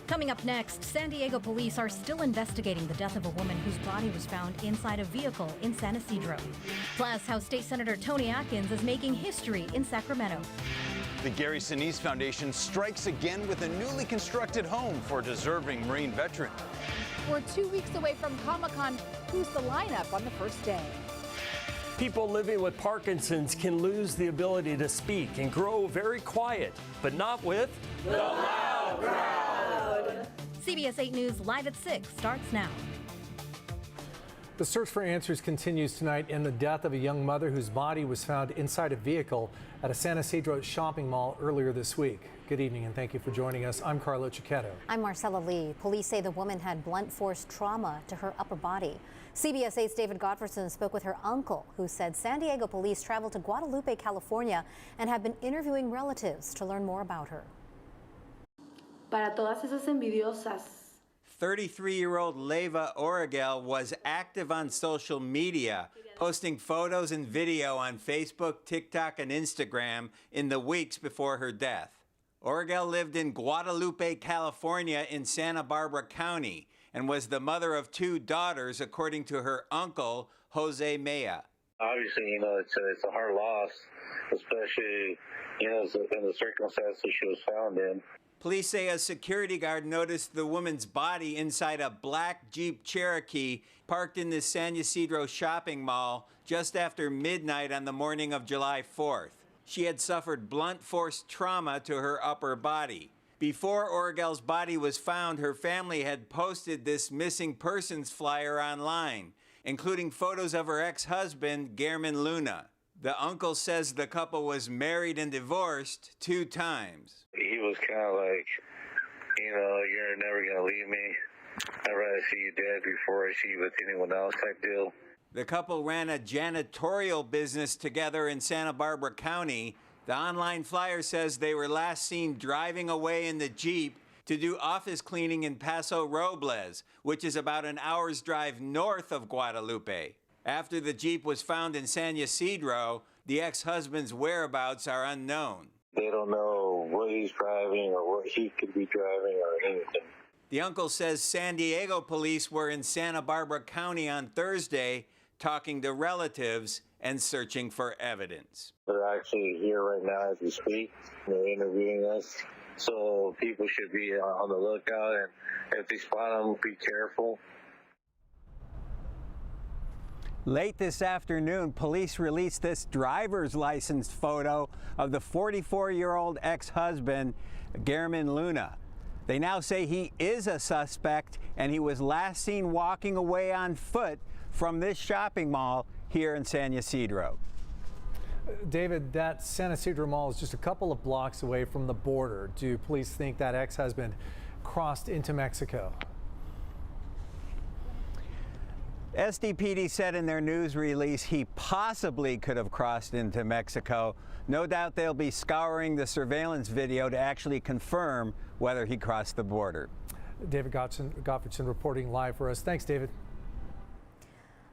Coming up next, San Diego police are still investigating the death of a woman whose body was found inside a vehicle in San Isidro. Plus, how State Senator Tony Atkins is making history in Sacramento. The Gary Sinise Foundation strikes again with a newly constructed home for a deserving Marine veteran. We're 2 weeks away from ComicCon. Who's the lineup on the first day? People living with Parkinson's can lose the ability to speak and grow very quiet, but not with the loud crowd. CBS 8 News Live at 6 starts now. The search for answers continues tonight in the death of a young mother whose body was found inside a vehicle at a San Isidro shopping mall earlier this week. Good evening and thank you for joining us. I'm Carlo Cicchetto. I'm Marcella Lee. Police say the woman had blunt force trauma to her upper body. CBS 8's David Gottfredson spoke with her uncle, who said San Diego police traveled to Guadalupe, California, and have been interviewing relatives to learn more about her. Para todas esas envidiosas. 33-year-old Leyva Origel was active on social media, posting photos and video on Facebook, TikTok, and Instagram in the weeks before her death. Origel lived in Guadalupe, California in Santa Barbara County and was the mother of 2 daughters, according to her uncle, Jose Mea. Obviously, it's a hard loss, especially, in the circumstances she was found in. Police say a security guard noticed the woman's body inside a black Jeep Cherokee parked in the San Isidro shopping mall just after midnight on the morning of July 4th. She had suffered blunt force trauma to her upper body. Before Origel's body was found, her family had posted this missing persons flyer online, including photos of her ex-husband, German Luna. The uncle says the couple was married and divorced 2 times. He was kind of like, you're never going to leave me. I'd rather see you dead before I see you with anyone else type deal. The couple ran a janitorial business together in Santa Barbara County. The online flyer says they were last seen driving away in the Jeep to do office cleaning in Paso Robles, which is about an hour's drive north of Guadalupe. After the Jeep was found in San Isidro, the ex-husband's whereabouts are unknown. They don't know what he's driving or what he could be driving or anything. The uncle says San Diego police were in Santa Barbara County on Thursday talking to relatives and searching for evidence. They're actually here right now as we speak. They're interviewing us. So people should be on the lookout, and if they spot them, be careful. Late this afternoon, police released this driver's license photo of the 44-year-old ex-husband, German Luna. They now say he is a suspect, and he was last seen walking away on foot from this shopping mall here in San Isidro. David, that San Isidro Mall is just a couple of blocks away from the border. Do police think that ex-husband crossed into Mexico? SDPD said in their news release he possibly could have crossed into Mexico. No doubt they'll be scouring the surveillance video to actually confirm whether he crossed the border. David Gottfredson reporting live for us. Thanks, David.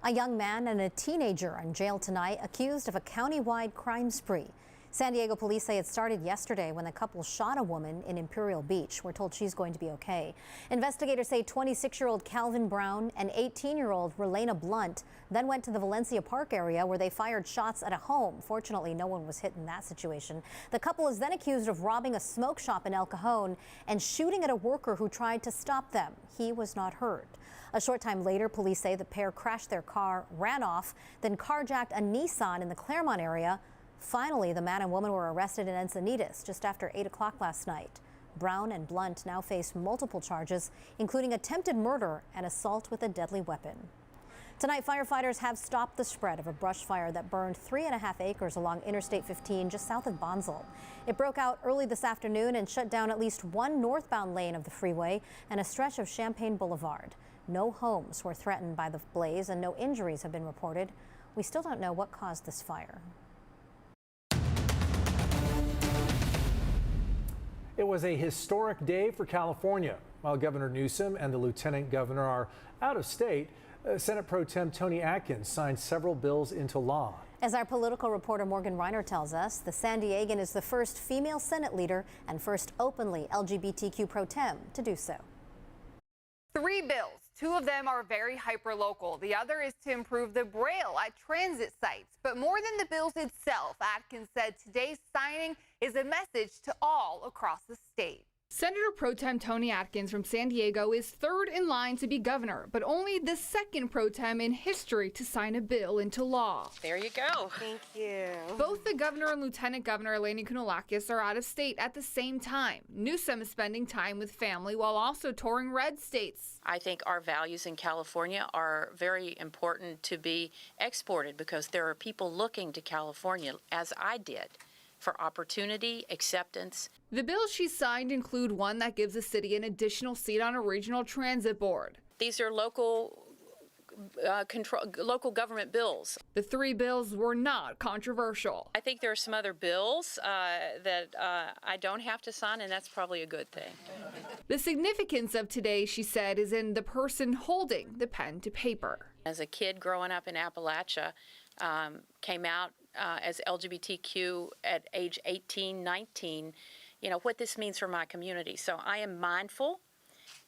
A young man and a teenager are in jail tonight, accused of a county-wide crime spree. San Diego police say it started yesterday when the couple shot a woman in Imperial Beach. We're told she's going to be okay. Investigators say 26-year-old Calvin Brown and 18-year-old Relena Blunt then went to the Valencia Park area where they fired shots at a home. Fortunately, no one was hit in that situation. The couple is then accused of robbing a smoke shop in El Cajon and shooting at a worker who tried to stop them. He was not hurt. A short time later, police say the pair crashed their car, ran off, then carjacked a Nissan in the Claremont area. Finally, the man and woman were arrested in Encinitas just after 8 o'clock last night. Brown and Blunt now face multiple charges, including attempted murder and assault with a deadly weapon. Tonight, firefighters have stopped the spread of a brush fire that burned 3.5 acres along Interstate 15 just south of Bonsall. It broke out early this afternoon and shut down at least one northbound lane of the freeway and a stretch of Champaign Boulevard. No homes were threatened by the blaze and no injuries have been reported. We still don't know what caused this fire. It was a historic day for California. While Governor Newsom and the Lieutenant Governor are out of state, Senate Pro Tem Tony Atkins signed several bills into law. As our political reporter Morgan Reiner tells us, the San Diegan is the first female Senate leader and first openly LGBTQ pro tem to do so. 3 bills. 2 of them are very hyper-local. The other is to improve the Braille at transit sites. But more than the bills itself, Atkins said today's signing is a message to all across the state. Senator Pro Tem Tony Atkins from San Diego is 3rd in line to be governor, but only the 2nd pro tem in history to sign a bill into law. There you go. Thank you. Both the governor and lieutenant governor Eleni Kounalakis are out of state at the same time. Newsom is spending time with family while also touring red states. I think our values in California are very important to be exported because there are people looking to California, as I did, for opportunity, acceptance. The bills she signed include one that gives the city an additional seat on a regional transit board. These are local government bills. The 3 bills were not controversial. I think there are some other bills that I don't have to sign, and that's probably a good thing. The significance of today, she said, is in the person holding the pen to paper. As a kid growing up in Appalachia, came out as LGBTQ at age 18, 19, what this means for my community. So I am mindful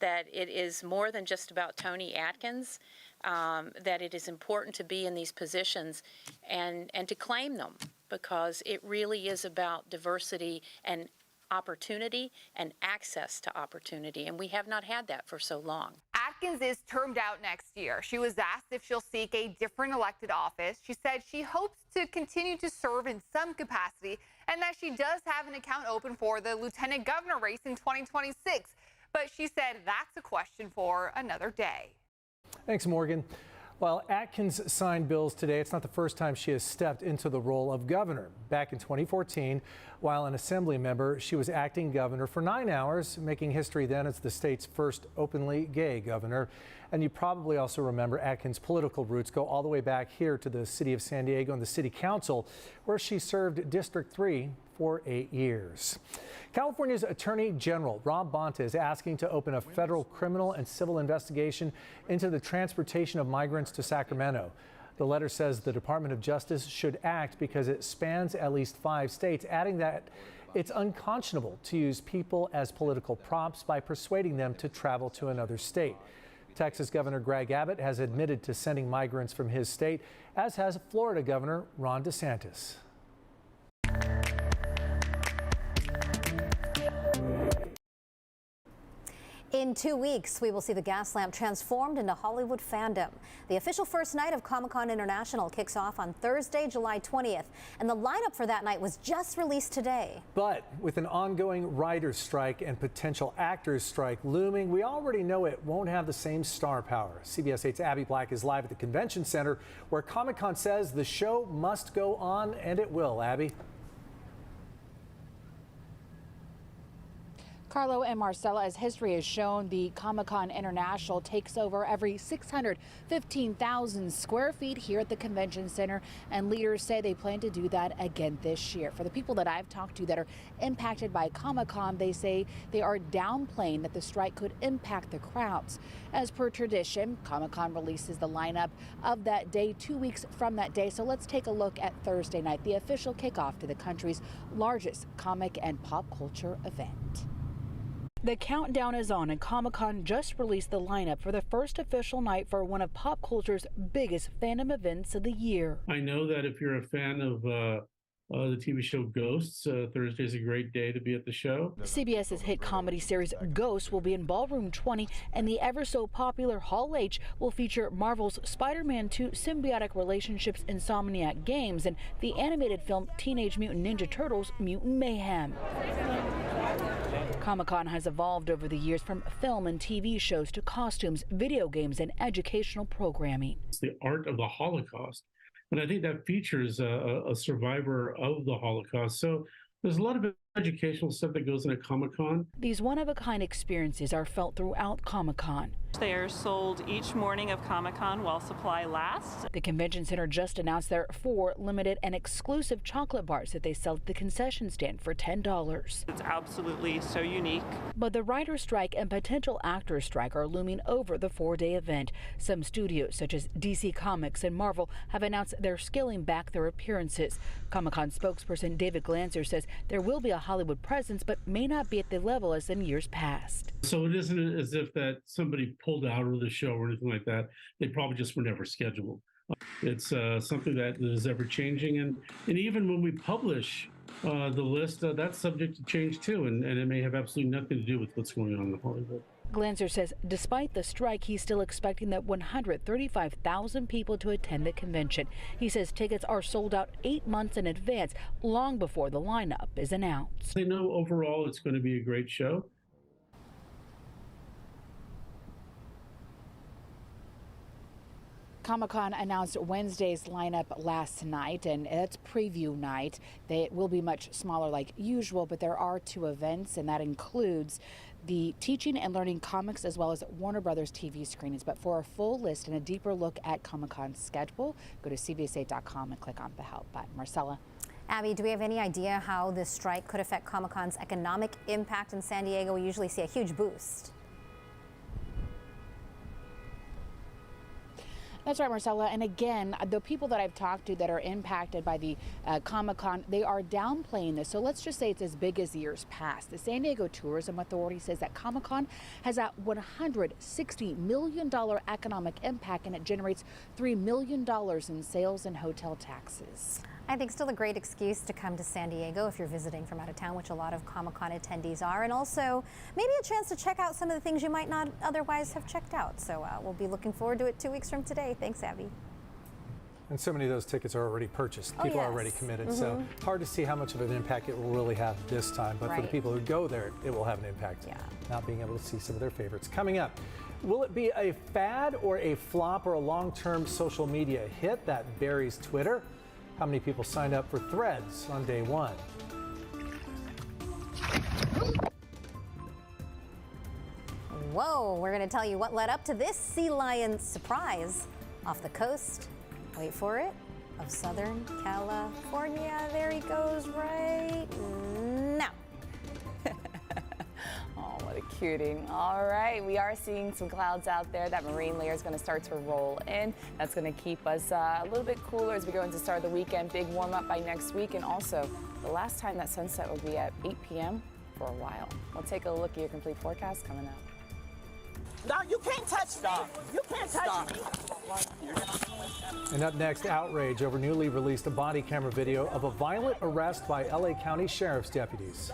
that it is more than just about Tony Atkins, that it is important to be in these positions and to claim them, because it really is about diversity and opportunity and access to opportunity, and we have not had that for so long. Atkins is termed out next year. She was asked if she'll seek a different elected office. She said she hopes to continue to serve in some capacity and that she does have an account open for the lieutenant governor race in 2026. But she said that's a question for another day. Thanks, Morgan. While Atkins signed bills today, it's not the first time she has stepped into the role of governor. Back in 2014, while an assembly member, she was acting governor for 9 hours, making history then as the state's first openly gay governor. And you probably also remember Atkins' political roots go all the way back here to the city of San Diego and the city council, where she served District 3 for 8 years. California's Attorney General Rob Bonta is asking to open a federal criminal and civil investigation into the transportation of migrants to Sacramento. The letter says the Department of Justice should act because it spans at least 5 states, adding that it's unconscionable to use people as political props by persuading them to travel to another state. Texas Governor Greg Abbott has admitted to sending migrants from his state, as has Florida Governor Ron DeSantis. In 2 weeks, we will see the gas lamp transformed into Hollywood fandom. The official first night of ComicCon International kicks off on Thursday, July 20th, and the lineup for that night was just released today. But with an ongoing writers' strike and potential actors' strike looming, we already know it won't have the same star power. CBS 8's Abby Black is live at the convention center, where ComicCon says the show must go on, and it will. Abby? Carlo and Marcella, as history has shown, the ComicCon International takes over every 615,000 square feet here at the convention center, and leaders say they plan to do that again this year. For the people that I've talked to that are impacted by ComicCon, they say they are downplaying that the strike could impact the crowds. As per tradition, ComicCon releases the lineup of that day 2 weeks from that day. So let's take a look at Thursday night, the official kickoff to the country's largest comic and pop culture event. The countdown is on, and ComicCon just released the lineup for the first official night for one of pop culture's biggest fandom events of the year. I know that if you're a fan of the TV show Ghosts, Thursday is a great day to be at the show. CBS's hit comedy series Ghosts will be in Ballroom 20, and the ever so popular Hall H will feature Marvel's Spider-Man 2 Symbiotic Relationships Insomniac Games and the animated film Teenage Mutant Ninja Turtles Mutant Mayhem. ComicCon has evolved over the years from film and TV shows to costumes, video games, and educational programming. It's the art of the Holocaust, and I think that features a survivor of the Holocaust. So there's a lot of Educational stuff that goes into ComicCon. These one-of-a-kind experiences are felt throughout ComicCon. They are sold each morning of ComicCon while supply lasts. The convention center just announced their 4 limited and exclusive chocolate bars that they sell at the concession stand for $10. It's absolutely so unique. But the writer's strike and potential actor's strike are looming over the 4-day event. Some studios, such as DC Comics and Marvel, have announced they're scaling back their appearances. ComicCon spokesperson David Glanzer says there will be a Hollywood presence, but may not be at the level as in years past. So it isn't as if that somebody pulled out of the show or anything like that. They probably just were never scheduled. It's something that is ever changing, and even when we publish the list, that's subject to change too, and it may have absolutely nothing to do with what's going on in Hollywood. Glanzer says despite the strike, he's still expecting that 135,000 people to attend the convention. He says tickets are sold out 8 months in advance, long before the lineup is announced. They know overall it's going to be a great show. ComicCon announced Wednesday's lineup last night, and it's preview night. It will be much smaller like usual, but there are 2 events, and that includes the Teaching and Learning Comics as well as Warner Brothers TV screenings. But for a full list and a deeper look at ComicCon's schedule, go to CBS8.com and click on the Help button. Marcella. Abby, do we have any idea how this strike could affect ComicCon's economic impact in San Diego? We usually see a huge boost. That's right, Marcella. And again, the people that I've talked to that are impacted by the ComicCon, they are downplaying this. So let's just say it's as big as years past. The San Diego Tourism Authority says that ComicCon has a $160 million economic impact, and it generates $3 million in sales and hotel taxes. I think still a great excuse to come to San Diego if you're visiting from out of town, which a lot of ComicCon attendees are, and also maybe a chance to check out some of the things you might not otherwise have checked out. So we'll be looking forward to it 2 weeks from today. Thanks, Abby. And so many of those tickets are already purchased. People are already committed. So hard to see how much of an impact it will really have this time. But for the people who go there, it will have an impact. Not being able to see some of their favorites. Coming up, will it be a fad or a flop or a long-term social media hit? That buries Twitter. How many people signed up for Threads on day 1? Whoa, we're going to tell you what led up to this sea lion surprise off the coast, wait for it, of Southern California. There he goes right now. Oh, what a cutie. All right, we are seeing some clouds out there. That marine layer is going to start to roll in. That's going to keep us a little bit cooler as we go into the start of the weekend. Big warm up by next week. And also, the last time that sunset will be at 8 p.m. for a while. We'll take a look at your complete forecast coming up. No, you can't touch me. You can't touch me. And up next, outrage over newly released body camera video of a violent arrest by LA County Sheriff's deputies.